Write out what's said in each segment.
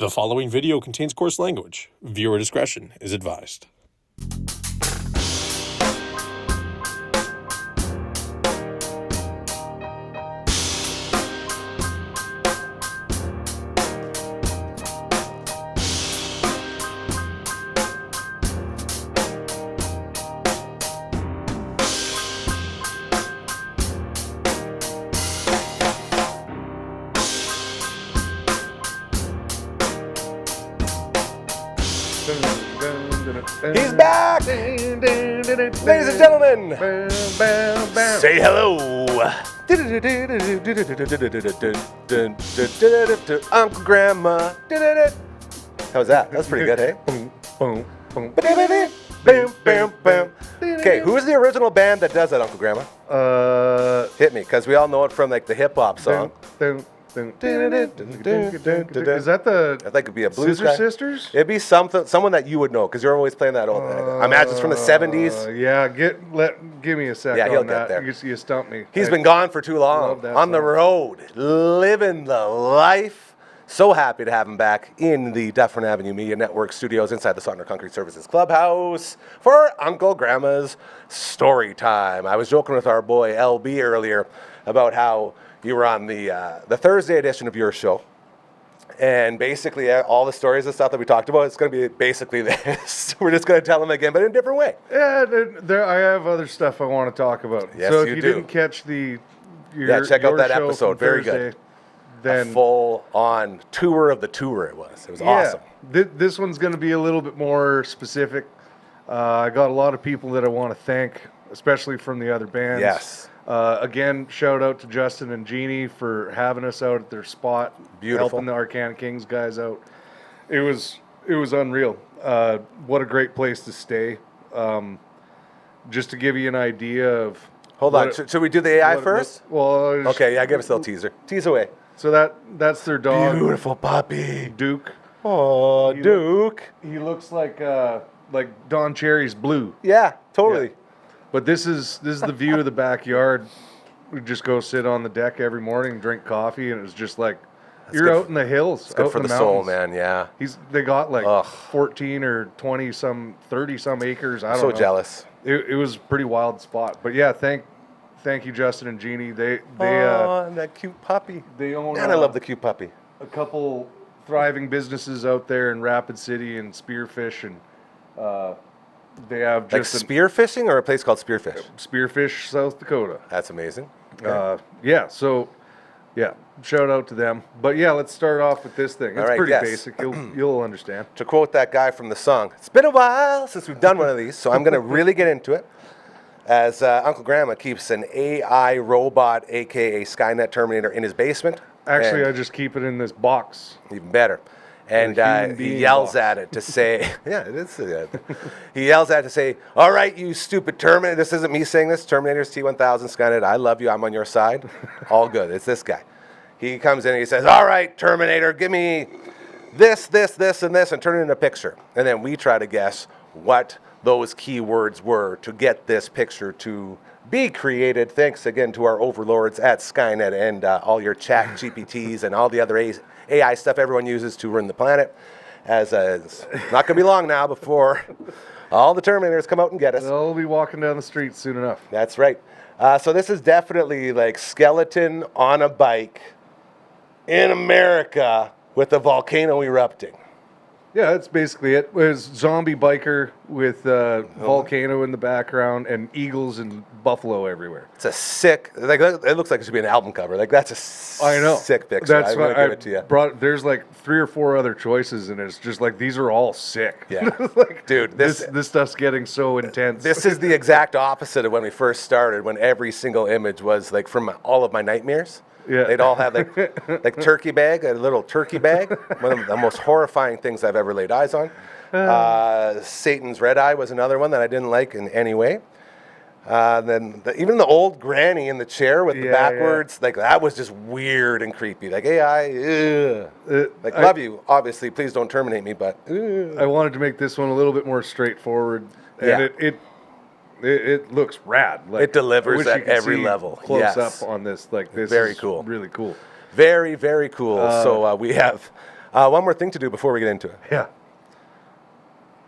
The following video contains coarse language. Viewer discretion is advised. He's back! Ladies and gentlemen, say hello! Uncle Gramma. How's that? That's pretty good, hey? Okay, who is the original band that does that, Uncle Gramma? Hit me, because we all know it from like the hip-hop song. Is that the I think it'd be a blues Scissor guy. Sisters? It'd be someone that you would know, because you're always playing that old. I imagine it's from the 70s. Yeah, give me a sec. Yeah, he'll on get that. there. You stumped me. He's been gone for too long. Love that On the song. road, living the life. So happy to have him back in the Dufferin Ave Media Network studios inside the Saskatoon Concrete Services Clubhouse for Uncle Gramma's story time. I was joking with our boy LB earlier about how you were on the Thursday edition of your show. And basically all the stories and stuff that we talked about, it's going to be basically this. We're just going to tell them again, but in a different way. Yeah, I have other stuff I want to talk about. Yes, so you if you do. didn't catch Check out your that show episode. from Very Thursday, good. Then A full-on tour of the tour it was. It was awesome. This one's going to be a little bit more specific. I got a lot of people that I want to thank, especially from the other bands. Yes. Again, shout out to Justin and Jeannie for having us out at their spot, Beautiful. helping the Arcana Kings guys out. It was unreal. What a great place to stay. Just to give you an idea of. Hold on. Should we do the AI what it first? Well, Okay, yeah, give us a little teaser. Tease away. So that's their dog, Beautiful puppy. Duke. Oh, Duke. He looks like Don Cherry's Blue. Yeah, totally. Yeah. But this is the view of the backyard. We just go sit on the deck every morning, drink coffee, and it's just like you're good out in the hills. It's good out for in the mountains. soul, man, yeah. They got like Ugh. 14 or 20 some 30 some acres. I don't know. So jealous. It was a pretty wild spot. But yeah, thank you, Justin and Jeannie. They and that cute puppy. they own Man, I love the cute puppy. a couple thriving businesses out there in Rapid City and Spearfish, and they have Like just spearfishing or a place called Spearfish? Spearfish, South Dakota. That's amazing. Okay. Yeah, shout out to them. But yeah, let's start off with this thing. It's All right, pretty yes. basic. You'll understand. To quote that guy from the song, it's been a while since we've done one of these, so I'm going to really get into it. As Uncle Gramma keeps an AI robot, a.k.a. Skynet Terminator, in his basement. Actually, And I just keep it in this box. even better. And human he being yells box. at it to say, yeah, it is. He yells at it to say, all right, you stupid Terminator. This isn't me saying this. Terminator's T1000 Skynet. I love you. I'm on your side. All good. It's this guy. He comes in and he says, all right, Terminator, give me this, and this, and turn it into a picture. And then we try to guess what those keywords were to get this picture to be created. Thanks again to our overlords at Skynet and all your chat GPTs and all the other AI stuff everyone uses to run the planet. As it's not going to be long now before all the Terminators come out and get us. They'll be walking down the street soon enough. That's right. So this is definitely like skeleton on a bike in America with a volcano erupting. Yeah, that's basically it. It was zombie biker with volcano in the background and eagles and buffalo everywhere. It's a sick, like it looks like it should be an album cover. Like that's a I know. sick picture. That's I'm why gonna give I it to you. brought. There's like 3 or 4 other choices, and it's just like these are all sick. Yeah. Like, Dude, this stuff's getting so intense. This is the exact opposite of when we first started, when every single image was like from all of my nightmares. Yeah. They'd all have like turkey bag, a little turkey bag. One of the most horrifying things I've ever laid eyes on. Satan's red eye was another one that I didn't like in any way. Then even the old granny in the chair with the backwards, like that was just weird and creepy. Like AI, love you, obviously. Please don't terminate me, but I wanted to make this one a little bit more straightforward, and it looks rad. Like, it delivers I wish at you could every see level. Close Yes. up on this, like this. Very is cool. Really cool. very, very cool. So we have One more thing to do before we get into it. Yeah.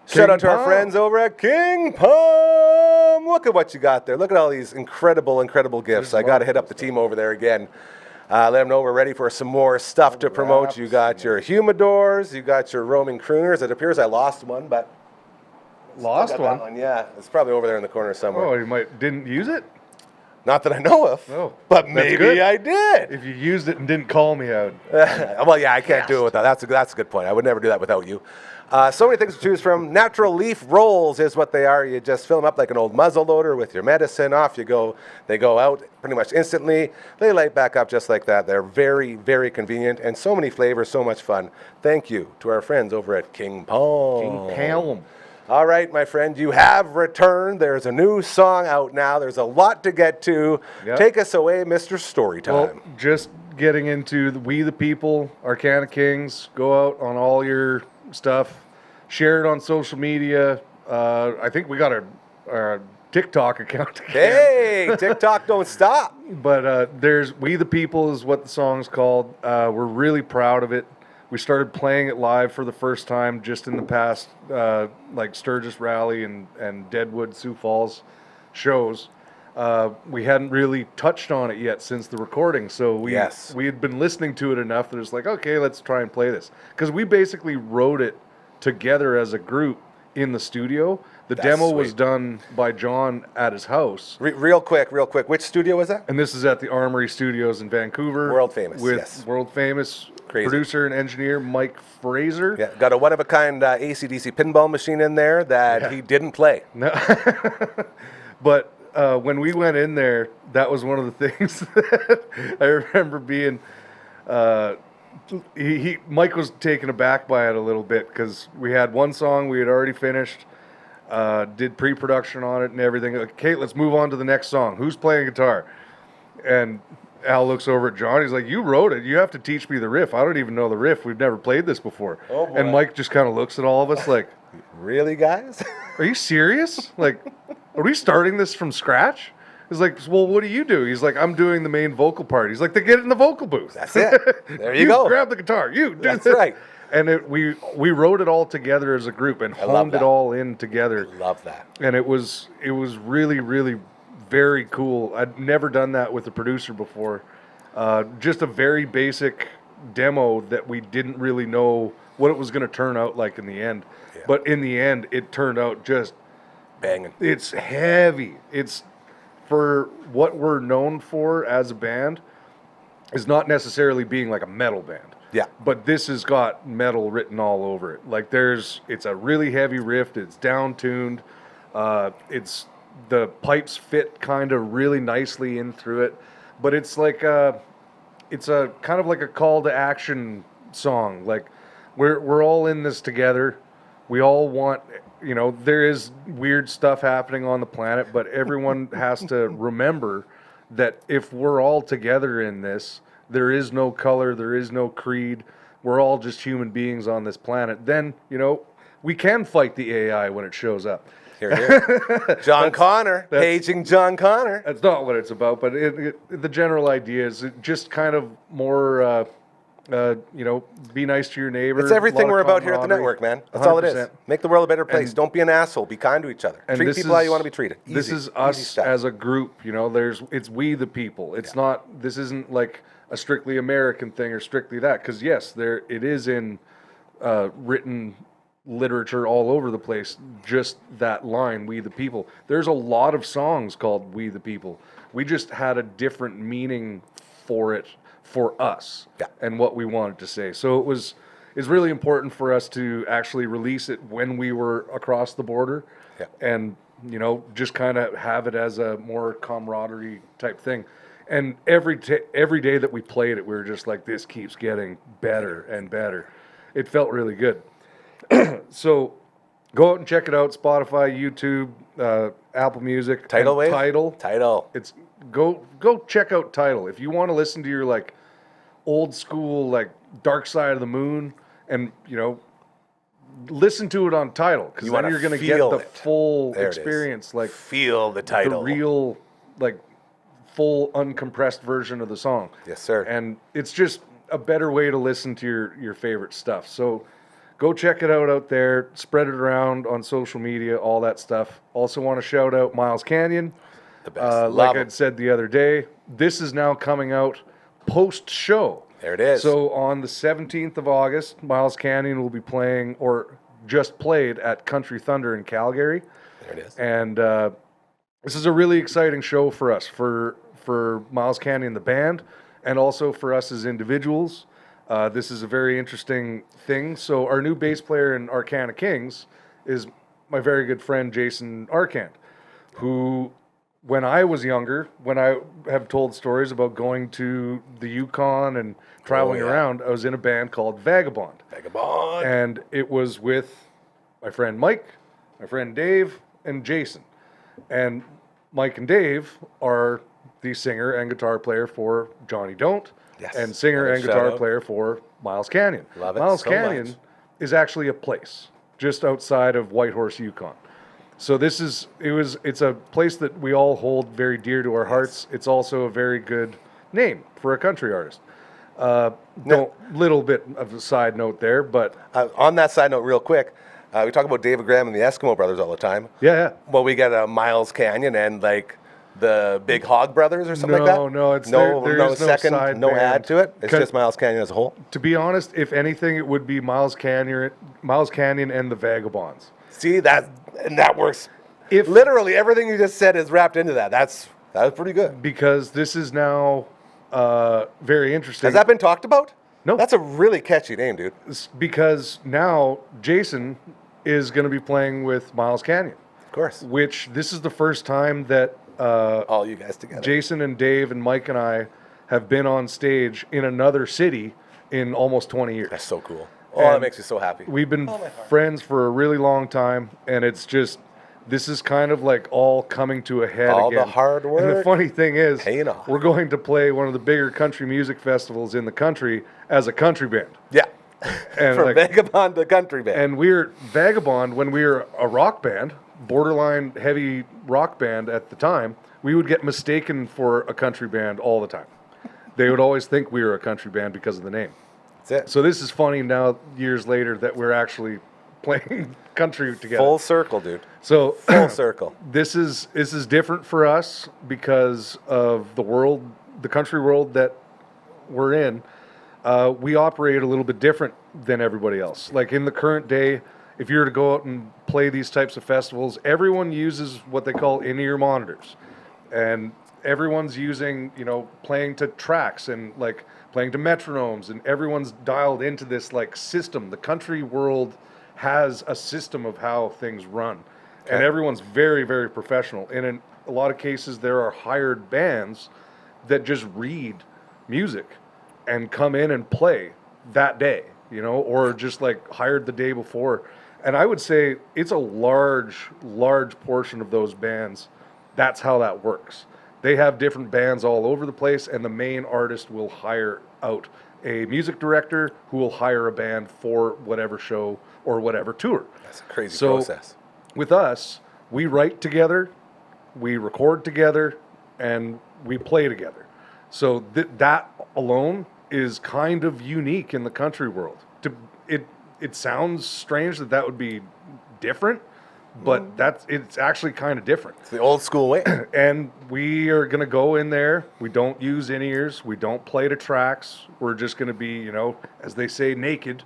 Shout out to our Palm. friends over at King Palm. Look at what you got there. Look at all these incredible gifts. I got to hit up the team over there again. Let them know we're ready for some more stuff to promote. You got your humidors. You got your roaming crooners. It appears I lost one, but... Lost got that one? Yeah, it's probably over there in the corner somewhere. Oh, you didn't use it? Not that I know of. Oh, but that's maybe good. I did. If you used it and didn't call me out. Well, yeah, I can't do it without. That's a good point. I would never do that without you. So many things to choose from. Natural leaf rolls is what they are. You just fill them up like an old muzzle loader with your medicine. Off you go. They go out pretty much instantly. They light back up just like that. They're very, very convenient and so many flavors, so much fun. Thank you to our friends over at King Palm. King Palm. All right, my friend, you have returned. There's a new song out now. There's a lot to get to. Yep. Take us away, Mr. Storytime. Well, just getting into We the People, Arcana Kings. Go out on all your stuff. Share it on social media. I think we got our TikTok account again. Hey, TikTok don't stop. But there's We the People is what the song's called. We're really proud of it. We started playing it live for the first time just in the past, like Sturgis Rally and Deadwood, Sioux Falls shows. We hadn't really touched on it yet since the recording, so we had been listening to it enough that it's like, okay, let's try and play this. Because we basically wrote it together as a group in the studio. The demo was done by John at his house. Real quick, which studio was that? And this is at the Armory Studios in Vancouver. World famous, with yes. World famous Crazy. Producer and engineer Mike Fraser. Yeah, got a one-of-a-kind AC/DC pinball machine in there that he didn't play. No. But when we went in there, that was one of the things that I remember being... Mike was taken aback by it a little bit because we had one song we had already finished, did pre-production on it and everything. Like, okay, let's move on to the next song. Who's playing guitar? And Al looks over at John. He's like, you wrote it. You have to teach me the riff. I don't even know the riff. We've never played this before. Oh, boy. And Mike just kind of looks at all of us like, really, guys? are you serious? Like, are we starting this from scratch? He's like, well, what do you do? He's like, I'm doing the main vocal part. He's like, then get in the vocal booth. That's it. There you go. Grab the guitar. You do That's this. right. And we wrote it all together as a group and honed it all in together. Love that. And it was really, really very cool. I'd never done that with a producer before. Just a very basic demo that we didn't really know what it was going to turn out like in the end. Yeah. But in the end, it turned out just banging. It's heavy. It's for what we're known for as a band is not necessarily being like a metal band. Yeah. But this has got metal written all over it. Like it's a really heavy riff. It's down tuned. It's the pipes fit kind of really nicely in through it. But it's like it's a kind of like a call to action song. Like we're all in this together. We all want, there is weird stuff happening on the planet, but everyone has to remember that if we're all together in this, there is no color, there is no creed. We're all just human beings on this planet. Then, we can fight the AI when it shows up. Here. John Connor, paging John Connor. That's not what it's about, but the general idea is just kind of more, be nice to your neighbor. It's everything we're about here at the network, man. That's 100%. All it is. Make the world a better place. Don't be an asshole. Be kind to each other. Treat people how you want to be treated. Easy. This is us as a group. It's we the people. It's not. This isn't like a strictly American thing or strictly that. Because yes, it is in written literature all over the place. Just that line, "We the people." There's a lot of songs called "We the people." We just had a different meaning for it. For us and what we wanted to say. So it's really important for us to actually release it when we were across the border and, just kind of have it as a more camaraderie type thing. And every day that we played it, we were just like, this keeps getting better and better. It felt really good. So go out and check it out. Spotify, YouTube, Apple Music. Tidal Wave? Tidal. It's go check out Tidal. If you want to listen to your like old school like Darkside of the Moon and listen to it on Tidal because then you're going to get the full experience. Like feel the title. The real like full uncompressed version of the song. Yes, sir. And it's just a better way to listen to your favorite stuff. So go check it out there. Spread it around on social media, all that stuff. Also want to shout out Miles Canyon. The best. Like I'd said the other day, this is now coming out post-show. There it is. So on the 17th of August, Miles Canyon will be playing, or just played, at Country Thunder in Calgary. There it is. And this is a really exciting show for us, for Miles Canyon, the band, and also for us as individuals. This is a very interesting thing. So our new bass player in Arcana Kings is my very good friend Jason Arcand, who, when I was younger, when I have told stories about going to the Yukon and traveling around, I was in a band called Vagabond. Vagabond. And it was with my friend Mike, my friend Dave, and Jason. And Mike and Dave are the singer and guitar player for Johnny Don't, Yes. and singer Another and guitar shout-out. player for Miles Canyon. Love it Miles so Canyon much. is actually a place just outside of Whitehorse, Yukon. So it's a place that we all hold very dear to our hearts. It's also a very good name for a country artist. Little bit of a side note there, but On that side note, real quick, we talk about David Graham and the Eskimo Brothers all the time. yeah. Well, we got Miles Canyon and like the Big Hog Brothers or something like that. No, it's no there is no second, side no band. add to it. It's 'Cause- just Miles Canyon as a whole. To be honest, if anything, it would be Miles Canyon and the Vagabonds. See that works. If- Literally everything you just said is wrapped into that. That was pretty good. Because this is now very interesting. Has that been talked about? No. That's a really catchy name, dude. Because now Jason is going to be playing with Miles Canyon, Of course. which this is the first time that All you guys together. Jason and Dave and Mike and I have been on stage in another city in almost 20 years. That's so cool. Oh, that And makes me so happy. We've been friends for a really long time, and it's just, this is kind of like all coming to a head All again. the hard And the work funny thing is, paying off. we're going to play one of the bigger country music festivals in the country as a country band. Yeah. And From like, Vagabond to Country Band. and we're Vagabond, when we were a rock band, borderline heavy rock band at the time, we would get mistaken for a country band all the time. They would always think we were a country band because of the name. That's it. So this is funny now, years later, that we're actually playing country together. Full circle, dude. So Full circle. this is different for us because of the world, the country world that we're in. We operate a little bit different than everybody else. Like in the current day, if you were to go out and play these types of festivals, everyone uses what they call in-ear monitors, and everyone's using, playing to tracks and like playing to metronomes, and everyone's dialed into this like system. The country world has a system of how things run, and Okay. everyone's very, very professional. And in a lot of cases, there are hired bands that just read music and come in and play that day, or just like hired the day before. And I would say it's a large, large portion of those bands. That's how that works. They have different bands all over the place, and the main artist will hire out a music director who will hire a band for whatever show or whatever tour. That's a crazy So process. with us, we write together, we record together, and we play together. So that alone is kind of unique in the country world. It sounds strange that would be different, but it's actually kind of different. It's the old school way. And we are going to go in there. We don't use in-ears. We don't play to tracks. We're just going to be, as they say, naked,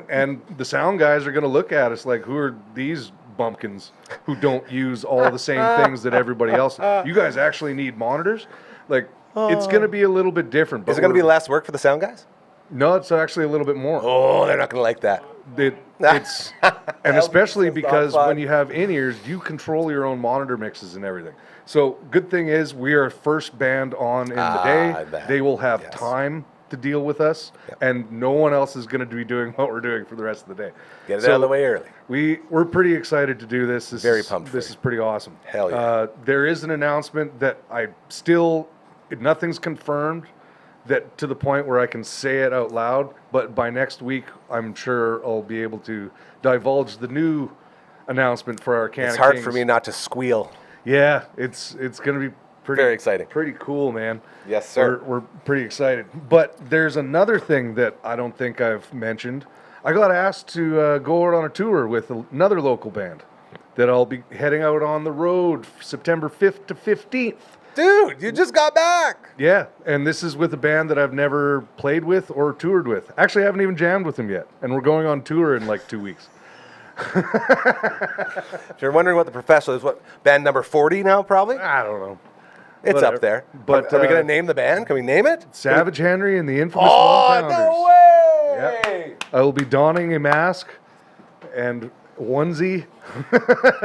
and the sound guys are going to look at us like, who are these bumpkins who don't use all the same things that everybody else? You guys actually need monitors? Like, it's going to be a little bit different. But Is it going to be less work for the sound guys? No, it's actually a little bit more. Oh, they're not going to like that. It's and especially so because fun. when you have in-ears, you control your own monitor mixes and everything. So good thing is we are first band on in the I day. bet. They will have Yes. time to deal with us, Yep. and no one else is going to be doing what we're doing for the rest of the day. Get it out of the way early. We're pretty excited to do this. Very pumped for This you. is pretty awesome. Hell yeah. There is an announcement that nothing's confirmed, that to the point where I can say it out loud, but by next week, I'm sure I'll be able to divulge the new announcement for Arcana It's hard Kings. for me not to squeal. Yeah, it's going to be Very exciting. Pretty cool, man. Yes, sir. We're pretty excited. But there's another thing that I don't think I've mentioned. I got asked to go out on a tour with another local band that I'll be heading out on the road September 5th to 15th. Dude, you just got back. Yeah, and this is with a band that I've never played with or toured with. Actually, I haven't even jammed with them yet, and we're going on tour in like 2 weeks. If you're wondering what the professional is, what band number 40 now, probably? I don't know. It's Whatever. up there. But, are we going to name the band? Can we name it? Savage Henry and the Infamous Oh, One Pounders. no way! Yep. I will be donning a mask and onesie,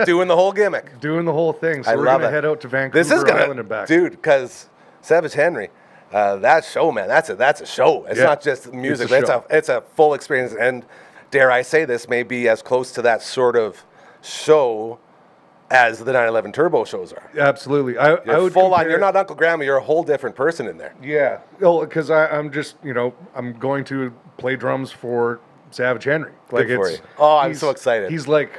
Doing the whole gimmick. doing the whole thing. So I we're love going to it. head out to Vancouver This is Island and back. dude, because Savage Henry, that show, man, that's a show. It's Yeah. not just music. It's a show. It's a full experience, and dare I say this may be as close to that sort of show as the 911 Turbo shows are. Absolutely. I You're would full on. compare- You're not Uncle Gramma. You're a whole different person in there. Yeah. Oh, because I'm just, I'm going to play drums for Savage Henry. Like Good for you. Oh, I'm he's- so excited. He's like,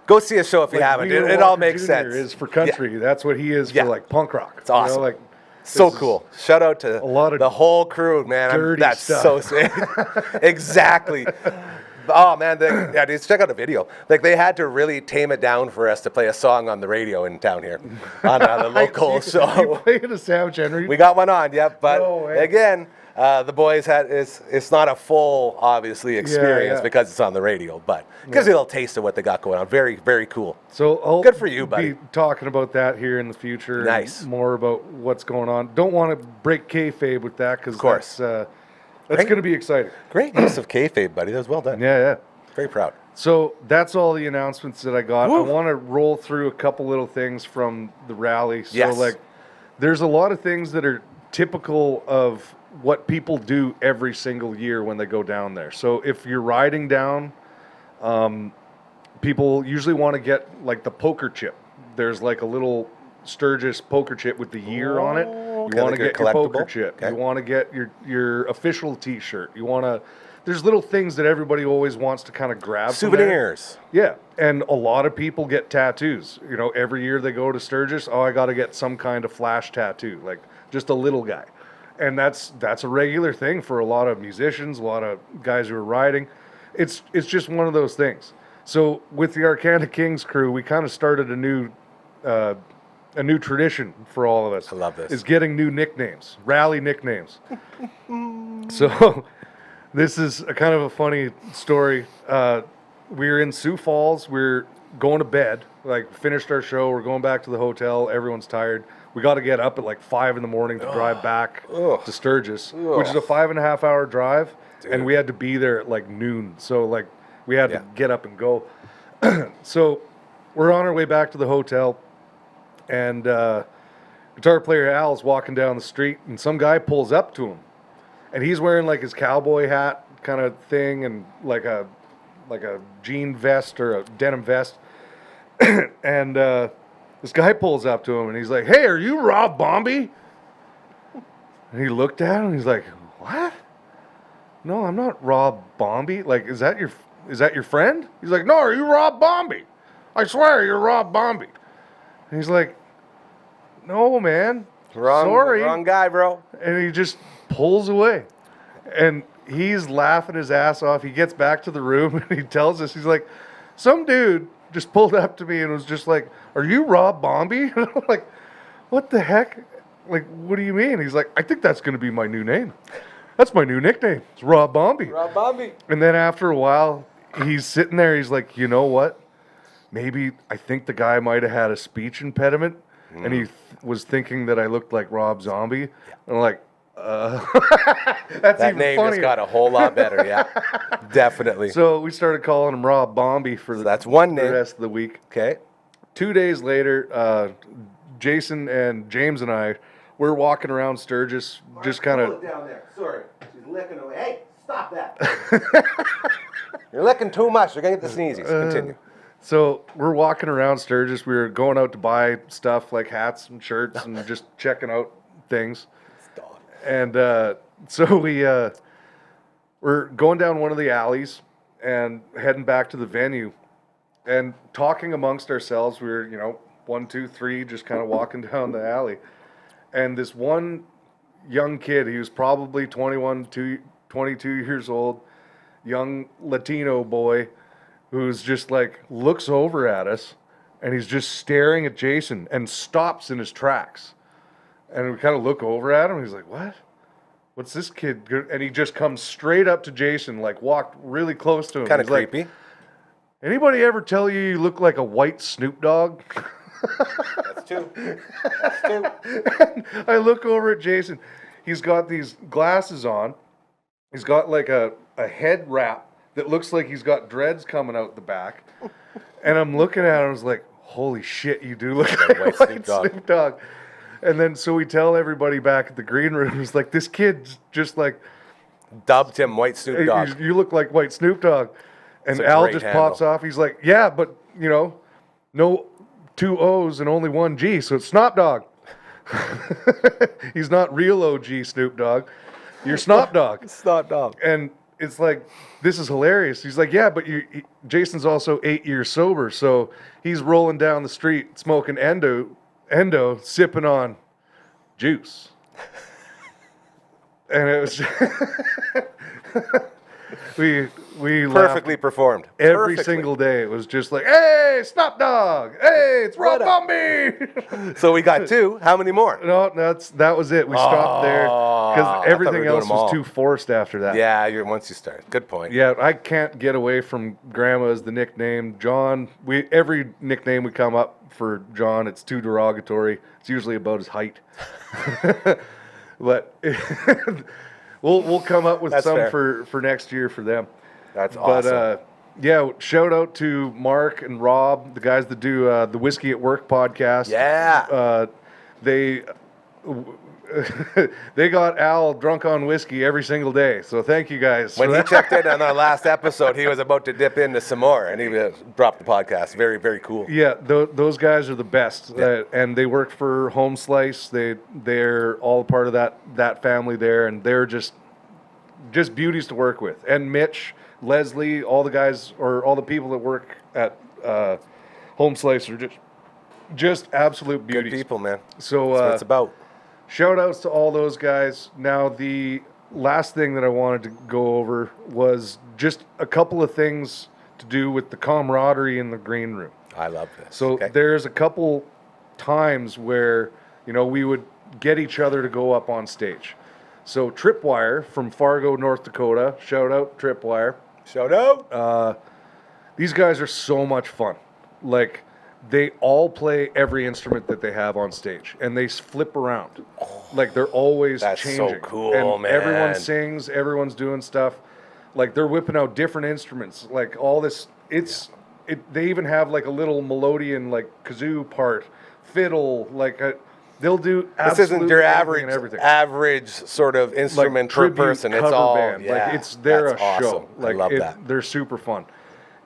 Go see a show if you like haven't. Wheeler It all Walker makes Jr. sense. is for country. That's what he is Yeah. for like punk rock. It's awesome. Like, So this is cool. Shout out to a lot of the whole crew, man. dirty That's stuff. so sick. Exactly. Oh man, just check out the video. Like they had to really tame it down for us to play a song on the radio in town here on the local You show. played a Savage Henry? We got one on, yep. But No way. again, the boys had it's not a full obviously experience yeah. because it's on the radio, but gives you a little taste of what they got going on. Very very cool. So I'll Good for you, buddy. be talking about that here in the future. and Nice. more about what's going on. Don't want to break kayfabe with that because course. that's Great. going to be exciting. Great use of kayfabe, buddy. That was well done. Yeah, yeah. Very proud. So that's all the announcements that I got. Woo. I want to roll through a couple little things from the rally. So Yes. like there's a lot of things that are typical of what people do every single year when they go down there. So if you're riding down, people usually want to get like the poker chip. There's like a little Sturgis poker chip with the year on it. okay, You want like to your get your poker collectible? chip. Okay. You want to get your official T-shirt. You want to. There's little things that everybody always wants to kind of grab. from there. Souvenirs. Yeah, and a lot of people get tattoos. Every year they go to Sturgis. Oh, I got to get some kind of flash tattoo, like just a little guy, and that's a regular thing for a lot of musicians, a lot of guys who are riding. It's just one of those things. So with the Arcana Kings crew, we kind of started a new tradition for all of us. I love this. Is getting new nicknames, rally nicknames. So. This is a kind of a funny story. We were in Sioux Falls. We're going to bed. Like, finished our show. We're going back to the hotel. Everyone's tired. We got to get up at like 5 in the morning to drive back to Sturgis, which is a 5.5 hour drive. Dude. And we had to be there at like noon. So like we had to get up and go. So we're on our way back to the hotel, and guitar player Al's walking down the street, and some guy pulls up to him. And he's wearing like his cowboy hat kind of thing and like a jean vest or a denim vest. And this guy pulls up to him and he's like, "Hey, are you Rob Bombay?" And he looked at him and he's like, "What? No, I'm not Rob Bombay. Like, is that your friend?" He's like, "No, are you Rob Bombay? I swear you're Rob Bombay." And he's like, "No, man. Sorry." Wrong guy, bro. And he just pulls away. And he's laughing his ass off. He gets back to the room and he tells us, he's like, "Some dude just pulled up to me and was just like, 'Are you Rob Bombay?'" And I'm like, "What the heck? Like, what do you mean?" He's like, "I think that's going to be my new name. That's my new nickname. It's Rob Bombay." Rob Bombay. And then after a while, he's sitting there. He's like, "You know what? Maybe I think the guy might have had a speech impediment." And he was thinking that I looked like Rob Zombie. And I'm like, that's That even name funnier. just got a whole lot better, yeah. Definitely. So we started calling him Rob Bombay for that's one the name. rest of the week. Okay. 2 days later, Jason and James and I, we're walking around Sturgis, just kind of. down there. Sorry. She's licking away. Hey, stop that. You're licking too much. You're going to get the sneezies. Continue. So we're walking around Sturgis. We were going out to buy stuff like hats and shirts and just checking out things. And so we're going down one of the alleys and heading back to the venue and talking amongst ourselves. We were, 1, 2, 3, just kind of walking down the alley. And this one young kid, he was probably 22 years old, young Latino boy, who's just like looks over at us, and he's just staring at Jason and stops in his tracks. And we kind of look over at him. He's like, "What? What's this kid?" And he just comes straight up to Jason, like walked really close to him. Kind of He's like, creepy. "Anybody ever tell you look like a white Snoop Dogg?" That's two. That's two. And I look over at Jason. He's got these glasses on. He's got like a head wrap that looks like he's got dreads coming out the back. And I'm looking at him. I was like, "Holy shit, you do look like white Snoop Dogg." And then so we tell everybody back at the green room, it's like, this kid just like dubbed him White Snoop Dogg. "You look like white Snoop Dogg." And It's a Al great just handle. pops off. He's like, "Yeah, but you know, no 2 O's and only 1 G, so it's Snop Dogg." He's not real OG Snoop Dogg. You're Snop Dogg. Snot Dog. And it's like, this is hilarious. He's like, "Yeah, but Jason's also 8 years sober, so he's rolling down the street smoking endo, sipping on juice." And it was we laughed Perfectly performed. every Perfectly. single day. It was just like, "Hey, Snop Dogg! Hey, it's Rob What up? Bumby!" So we got 2. How many more? No, that was it. We stopped there I because thought we everything were doing else them all. was too forced after that. Yeah, once you start. Good point. Yeah, I can't get away from Grandma as the nickname. John, every nickname we come up for John, it's too derogatory. It's usually about his height. But we'll come up with That's some fair. for next year for them. That's awesome. But yeah, shout out to Mark and Rob, the guys that do the Whiskey at Work podcast. Yeah. They they got Al drunk on whiskey every single day. So thank you guys. When for he that. checked in on our last episode, he was about to dip into some more, and he dropped the podcast. Very, very cool. Yeah, those guys are the best, Yeah. and they work for Home Slice. They're all part of that family there, and they're just beauties to work with. And Mitch, Leslie, all the guys or all the people that work at Home Slice are just absolute Good beauties. people, man. So That's what it's about. shout outs to all those guys. Now, the last thing that I wanted to go over was just a couple of things to do with the camaraderie in the green room. I love this. So Okay. there's a couple times where, we would get each other to go up on stage. So Tripwire from Fargo, North Dakota, shout out Tripwire. Shout out. These guys are so much fun. Like, they all play every instrument that they have on stage, and they flip around. Like, they're always That's so changing. cool, and man. Everyone sings, everyone's doing stuff. Like, they're whipping out different instruments. Like, all this, they even have like a little melodeon, like kazoo part, fiddle, like they'll do This isn't absolutely your anything and everything. average sort of instrument per tribute person. It's cover all band. yeah. Like, they're that's a awesome. show. Like, I love that. They're super fun.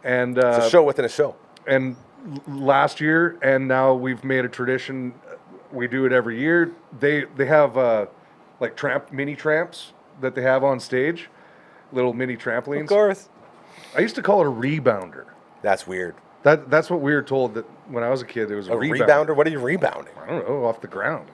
And It's a show within a show. and last year, and now we've made a tradition. We do it every year. They have like mini tramps that they have on stage, little mini trampolines. Of course. I used to call it a rebounder. That's weird. That's what we were told that when I was a kid. It was a A rebounder. rebounder? What are you rebounding? I don't know, off the ground.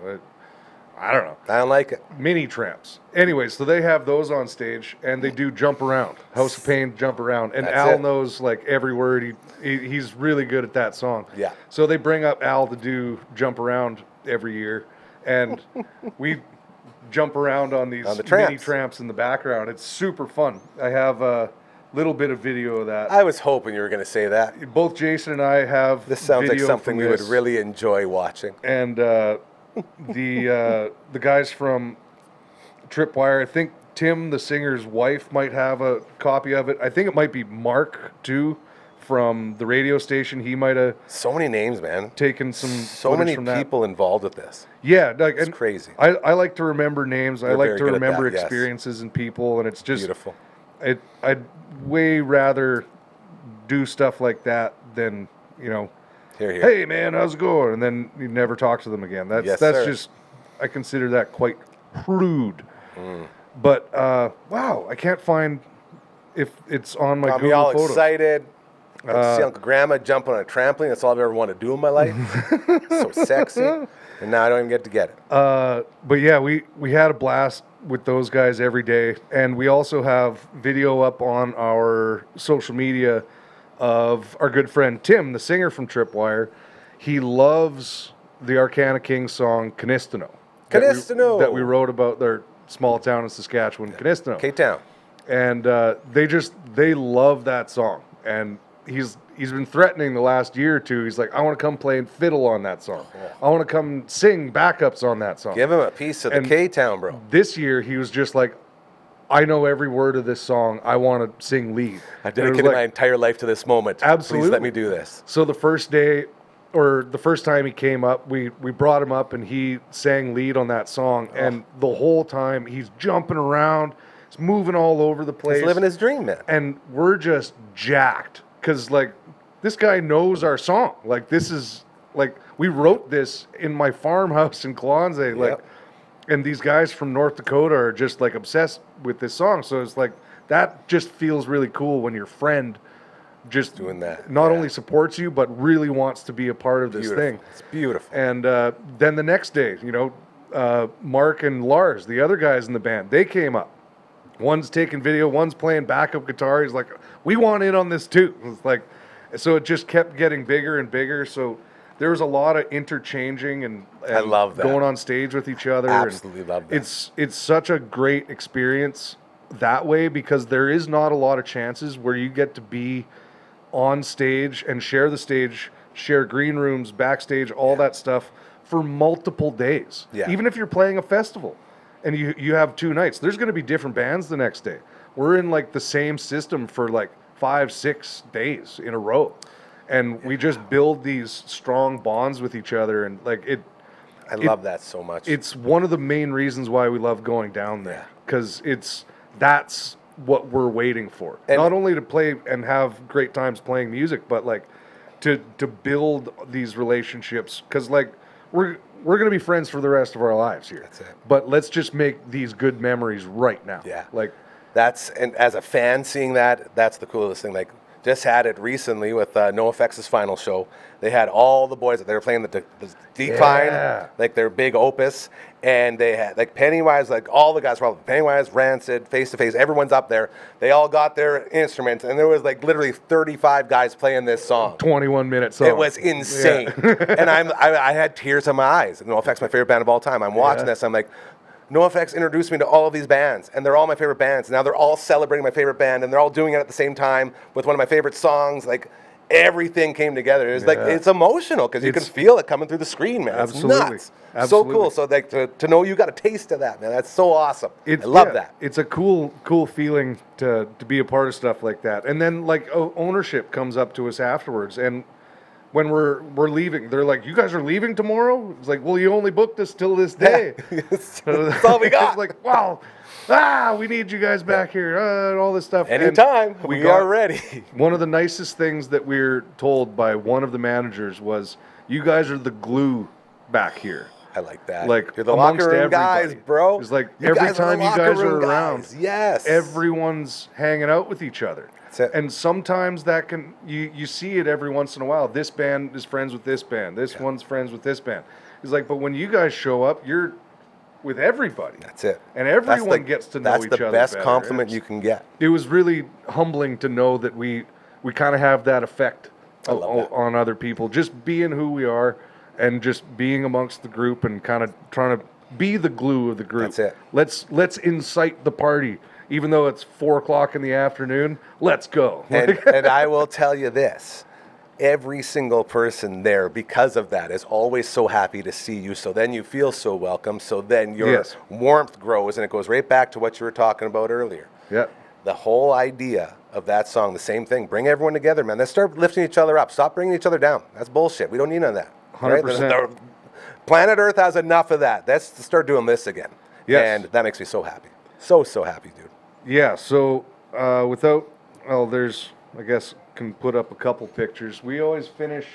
I don't know. I don't like it. Mini tramps. Anyway, so they have those on stage, and they do jump around. House of Pain, jump around. And That's Al it. knows like every word. He's really good at that song. Yeah. So they bring up Al to do jump around every year, and we jump around on these On the mini tramps. tramps in the background. It's super fun. I have a little bit of video of that. I was hoping you were going to say that. Both Jason and I have This sounds like video something from we would this. really enjoy watching. And the guys from Tripwire, I think Tim, the singer's wife, might have a copy of it. I think it might be Mark too, from the radio station. He might have So many names, man. taken some So footage many from that. people involved with this. Yeah, like, It's and crazy. I like to remember names. I You're like very to good at remember that, yes. experiences and people, and it's just Beautiful. I'd way rather do stuff like that than Here, here. hey man, how's it going? And then you never talk to them again. That's Yes, that's sir. just, I consider that quite crude. Mm. But wow, I can't find if it's on my Got me Google all Photos. excited. Got to see Uncle Gramma jump on a trampoline. That's all I've ever wanted to do in my life. So sexy. And now I don't even get to get it. But yeah, we had a blast with those guys every day. And we also have video up on our social media of our good friend Tim, the singer from Tripwire. He loves the Arcana Kings song Canistano. That we wrote about their small town in Saskatchewan, Canistano. K-Town. And they love that song. And he's been threatening the last year or two. He's like, I want to come play fiddle on that song. I want to come sing backups on that song. Give him a piece of the K-Town, bro. This year, he was just like, I know every word of this song. I want to sing lead. I've dedicated my entire life to this moment. Absolutely. Please let me do this. So the first day, or the first time he came up, we brought him up and he sang lead on that song. And the whole time, he's jumping around. He's moving all over the place. He's living his dream, man. And we're just jacked. Because, like, this guy knows our song. Like, this is, like, we wrote this in my farmhouse in Klonze. Like, and these guys from North Dakota are just, like, obsessed with this song. So it's like, that just feels really cool when your friend just doing that. Not only supports you, but really wants to be a part of this thing. It's beautiful. And then the next day, Mark and Lars, the other guys in the band, they came up. One's taking video, one's playing backup guitar. He's like, we want in on this too. It's like, so it just kept getting bigger and bigger. So there was a lot of interchanging and I love that. Going on stage with each other. Absolutely love that. It's such a great experience that way because there is not a lot of chances where you get to be on stage and share the stage, share green rooms, backstage, all that stuff for multiple days. Yeah. Even if you're playing a festival. And you have 2 nights. There's going to be different bands the next day. We're in like the same system for like 5-6 days in a row, and we just build these strong bonds with each other. And like it, I love that so much. It's one of the main reasons why we love going down there because that's what we're waiting for. And not only to play and have great times playing music, but like to build these relationships because like we're going to be friends for the rest of our lives here. That's it. But let's just make these good memories right now. Yeah. Like and as a fan seeing that's the coolest thing. Like just had it recently with NoFX's final show. They had all the boys that they were playing the Decline, like their big opus, and they had like Pennywise, like all the guys, probably Pennywise, Rancid, Face to Face, everyone's up there. They all got their instruments, and there was like literally 35 guys playing this song. 21-minute song. It was insane, and I had tears in my eyes. NoFX, my favorite band of all time. I'm watching this, I'm like, NoFX introduced me to all of these bands, and they're all my favorite bands. Now they're all celebrating my favorite band, and they're all doing it at the same time with one of my favorite songs. Like everything came together. It's like it's emotional because you can feel it coming through the screen, man. Absolutely. It's nuts. Absolutely. So cool. So like to know you got a taste of that, man. That's so awesome. I love that. It's a cool feeling to be a part of stuff like that. And then like ownership comes up to us afterwards, and when we're leaving, they're like, "You guys are leaving tomorrow?" It's like, "Well, you only booked us till this day." That's all we got. It's like, wow, we need you guys back here, and all this stuff. Anytime, we are ready. One of the nicest things that we're told by one of the managers was, "You guys are the glue back here." I like that. Like you're the locker room guys, bro. It's like every time you guys are around, yes, everyone's hanging out with each other. And sometimes that can you see it every once in a while. This band is friends with this band. This one's friends with this band. It's like, but when you guys show up, you're with everybody. That's it. And everyone gets to know each other. That's the best compliment you can get. It was really humbling to know that we kind of have that effect on other people. Just being who we are and just being amongst the group and kind of trying to be the glue of the group. That's it. Let's incite the party. Even though it's 4:00 in the afternoon, let's go. And I will tell you this, every single person there, because of that, is always so happy to see you. So then you feel so welcome. So then your warmth grows, and it goes right back to what you were talking about earlier. Yeah. The whole idea of that song, the same thing. Bring everyone together, man. Let's start lifting each other up. Stop bringing each other down. That's bullshit. We don't need none of that. 100%. Right? Planet Earth has enough of that. Let's start doing this again. Yes. And that makes me so happy. So happy, dude. Yeah, so there's, I guess, can put up a couple pictures. We always finish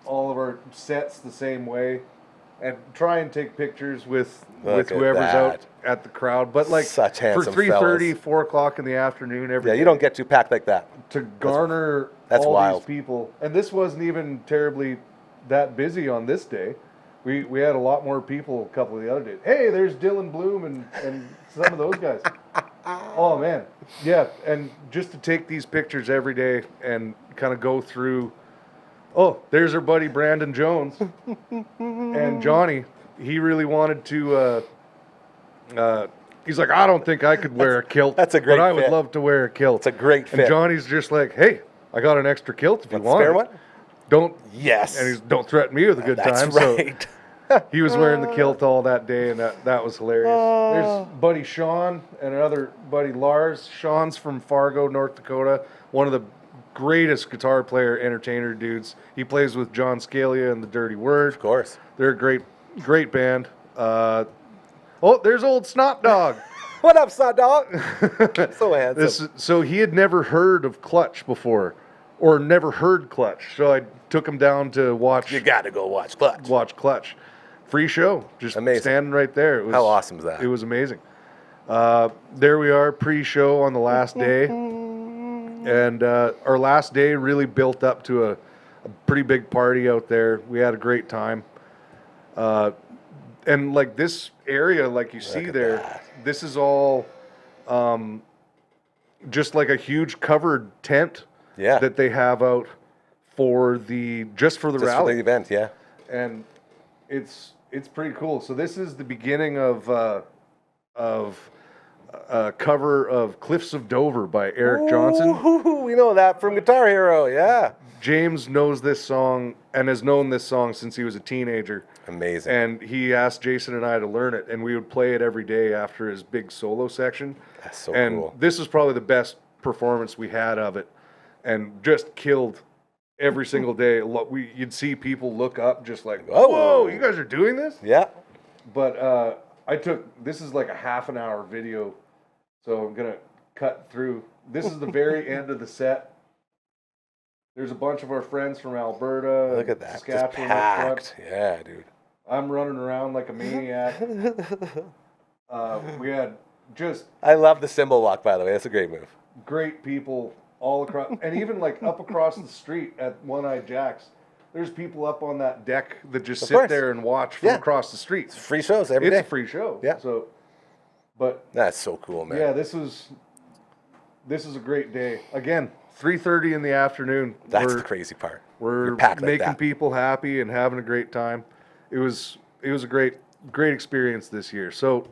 all of our sets the same way and try and take pictures with whoever's out at the crowd. But like such handsome for 3:30, 4:00 in the afternoon every day, you don't get too packed like that. To garner That's all wild. these people, and this wasn't even terribly that busy on this day. We had a lot more people a couple of the other days. Hey, there's Dylan Bloom and some of those guys. Oh man, yeah, and just to take these pictures every day and kind of go through. Oh, there's our buddy Brandon Jones and Johnny. He really wanted to. He's like, I don't think I could wear a kilt. That's a great but I would fit. love to wear a kilt. It's a great fit. And Johnny's just like, hey, I got an extra kilt if you want. Spare it. one? Don't. Yes. And he's don't threaten me with a good That's time. right. So he was wearing the kilt all that day, and that was hilarious. There's buddy Sean and another buddy Lars. Sean's from Fargo, North Dakota. One of the greatest guitar player, entertainer dudes. He plays with John Scalia and the Dirty Word. Of course. They're a great band. There's old Snot Dog. What up, son, dog? So handsome. So he had never heard of Clutch before, or never heard Clutch. So I took him down to watch. You got to go watch Clutch. Watch Clutch. Free show. Just amazing. Standing right there. It was, how awesome is that? It was amazing. There we are, pre-show on the last day. And our last day really built up to a pretty big party out there. We had a great time. And like this area, like you see there, this is all just like a huge covered tent that they have out for the rally. For the event, yeah. And it's pretty cool. So this is the beginning of a cover of Cliffs of Dover by Eric Johnson. Ooh, we know that from Guitar Hero, yeah. James knows this song and has known this song since he was a teenager. Amazing. And he asked Jason and I to learn it, and we would play it every day after his big solo section. That's so and cool. This is probably the best performance we had of it, and just killed every single day. You'd see people look up just like, whoa, you guys are doing this? Yeah. But this is like a half an hour video, so I'm going to cut through. This is the very end of the set. There's a bunch of our friends from Alberta. Look at that. Saskatchewan. Just packed. Yeah, dude. I'm running around like a maniac. We had just... I love the cymbal walk, by the way. That's a great move. Great people all across, and even like up across the street at One Eye Jack's, there's people up on that deck that just sit there and watch from across the street. It's free shows every day. It's a free show. Yeah. So, but that's so cool, man. Yeah, this is a great day. Again, 3:30 in the afternoon. That's the crazy part. We're making people happy and having a great time. It was a great experience this year. So,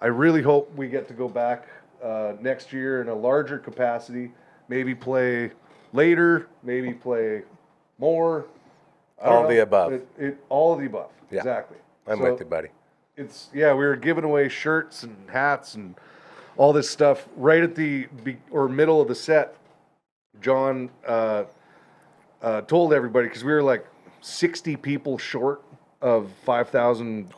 I really hope we get to go back next year in a larger capacity. Maybe play later. Maybe play more. All of the above. All of the above. Yeah. Exactly. I'm with you, buddy. We were giving away shirts and hats and all this stuff right at the middle of the set. John told everybody, because we were like 60 people short of 5,000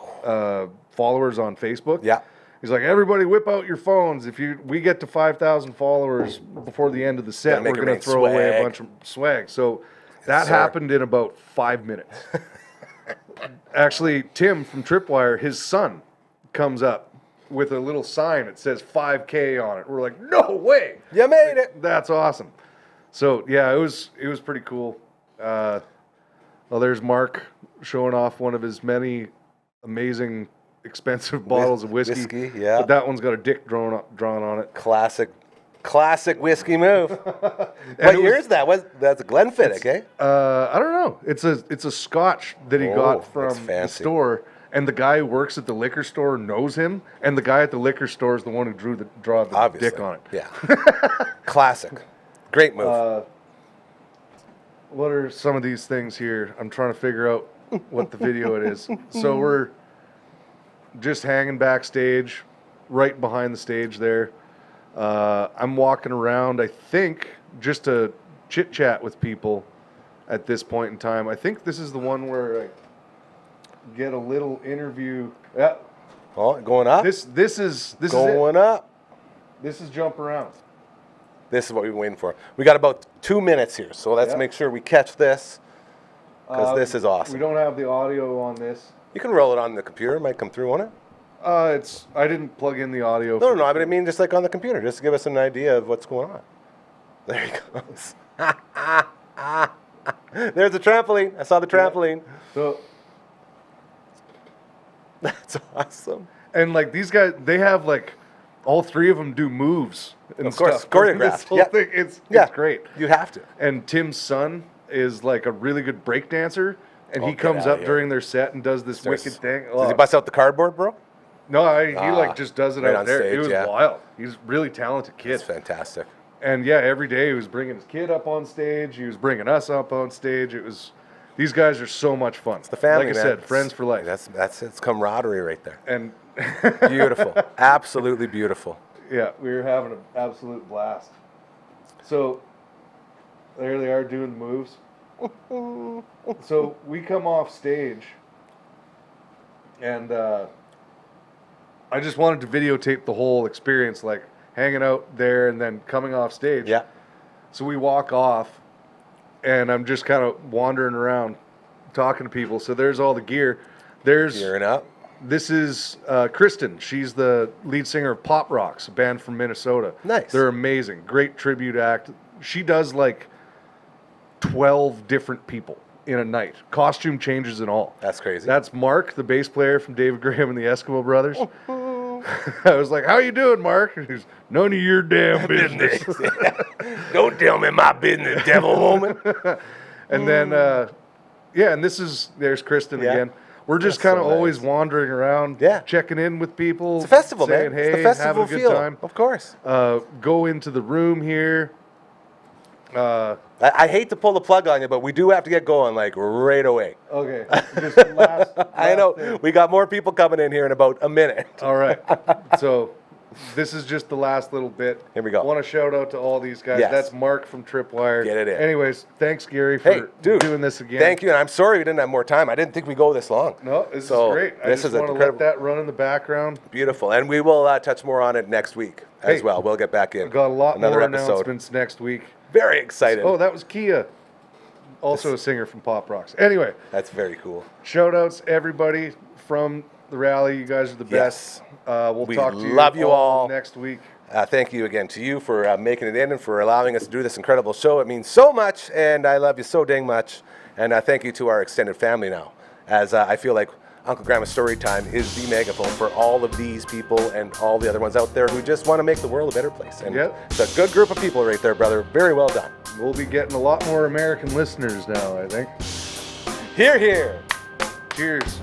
followers on Facebook. Yeah. He's like, everybody whip out your phones. If we get to 5,000 followers before the end of the set, we're going to throw away a bunch of swag. So that happened in about 5 minutes. Actually, Tim from Tripwire, his son, comes up with a little sign that says 5K on it. We're like, no way! You made it! That's awesome. So, yeah, it was pretty cool. There's Mark showing off one of his many amazing, expensive bottles of whiskey. Yeah. But that one's got a dick drawn on it. Classic whiskey move. What year is that? That's a Glenfiddich, eh? I don't know. It's a Scotch that he got from the store, and the guy who works at the liquor store knows him, and the guy at the liquor store is the one who drew the dick on it. Yeah. Classic. Great move. What are some of these things here? I'm trying to figure out what the video it is. So we're just hanging backstage, right behind the stage there. I'm walking around, I think, just to chit-chat with people at this point in time. I think this is the one where I get a little interview. Yeah. Oh, going up? This is going up. This is Jump Around. This is what we've been waiting for. We got about 2 minutes here, so let's make sure we catch this, because this is awesome. We don't have the audio on this. You can roll it on the computer. It might come through on it. I didn't plug in the audio. No, but I mean just like on the computer, just to give us an idea of what's going on. There he goes. There's a trampoline. I saw the trampoline. So, That's awesome. and like these guys, they have like all three of them do moves and Of course, stuff. choreographed. This whole Yeah. thing, it's great. You have to. And Tim's son is like a really good break dancer, and he get comes outta up here. during their set and does this wicked thing. Does he bust out the cardboard, bro? No, he like just does it right out on there. stage, It was yeah. wild. He's a really talented kid. It's fantastic. And yeah, every day he was bringing his kid up on stage. He was bringing us up on stage. It was, these guys are so much fun. It's The family, like I man. said, friends for life. That's it's camaraderie right there. And Beautiful. Absolutely beautiful. yeah, we were having an absolute blast. So there they are doing the moves. So we come off stage, and I just wanted to videotape the whole experience, like hanging out there and then coming off stage. Yeah. So we walk off, and I'm just kind of wandering around talking to people. So there's all the gear. There's Gearing up. This is Kristen. She's the lead singer of Pop Rocks, a band from Minnesota. Nice. They're amazing. Great tribute act. She does like 12 different people in a night. Costume changes and all. That's crazy. That's Mark, the bass player from David Graham and the Eskimo Brothers. I was like, "How you doing, Mark?" And he's, "None of your damn business." Don't tell me my business, devil woman. And then, yeah, and there's Kristen Yeah. again. We're just That's kind of so always nice. wandering around, Yeah. checking in with people. It's a festival, saying, man. Hey, It's the festival having a good feel. time. Of course. Go into the room here. I hate to pull the plug on you, but we do have to get going like right away. Okay, just last I know. thing. We got more people coming in here in about a minute. All right. So this is just the last little bit. Here we go. I want to shout out to all these guys. Yes. That's Mark from Tripwire. Get it in. Anyways, thanks, Gary, for Hey, dude, doing this again. Thank you, and I'm sorry we didn't have more time. I didn't think we go this long. No, this So, is great. I this just is want to incredible. let that run in the background. Beautiful, and we will touch more on it next week as Hey, well. We'll get back in. We've got a lot Another more episode. announcements next week. Very excited. Oh, that was Kia, also a singer from Pop Rocks. Anyway, That's very cool. shout outs everybody from the rally. You guys are the best. We'll We talk to you love you all. next week. Thank you again to you for making it in and for allowing us to do this incredible show. It means so much, and I love you so dang much. And thank you to our extended family now, as I feel like Uncle Gramma's Storytime is the megaphone for all of these people and all the other ones out there who just want to make the world a better place. And Yep. it's a good group of people right there, brother. Very well done. We'll be getting a lot more American listeners now, I think. Hear, hear. Cheers.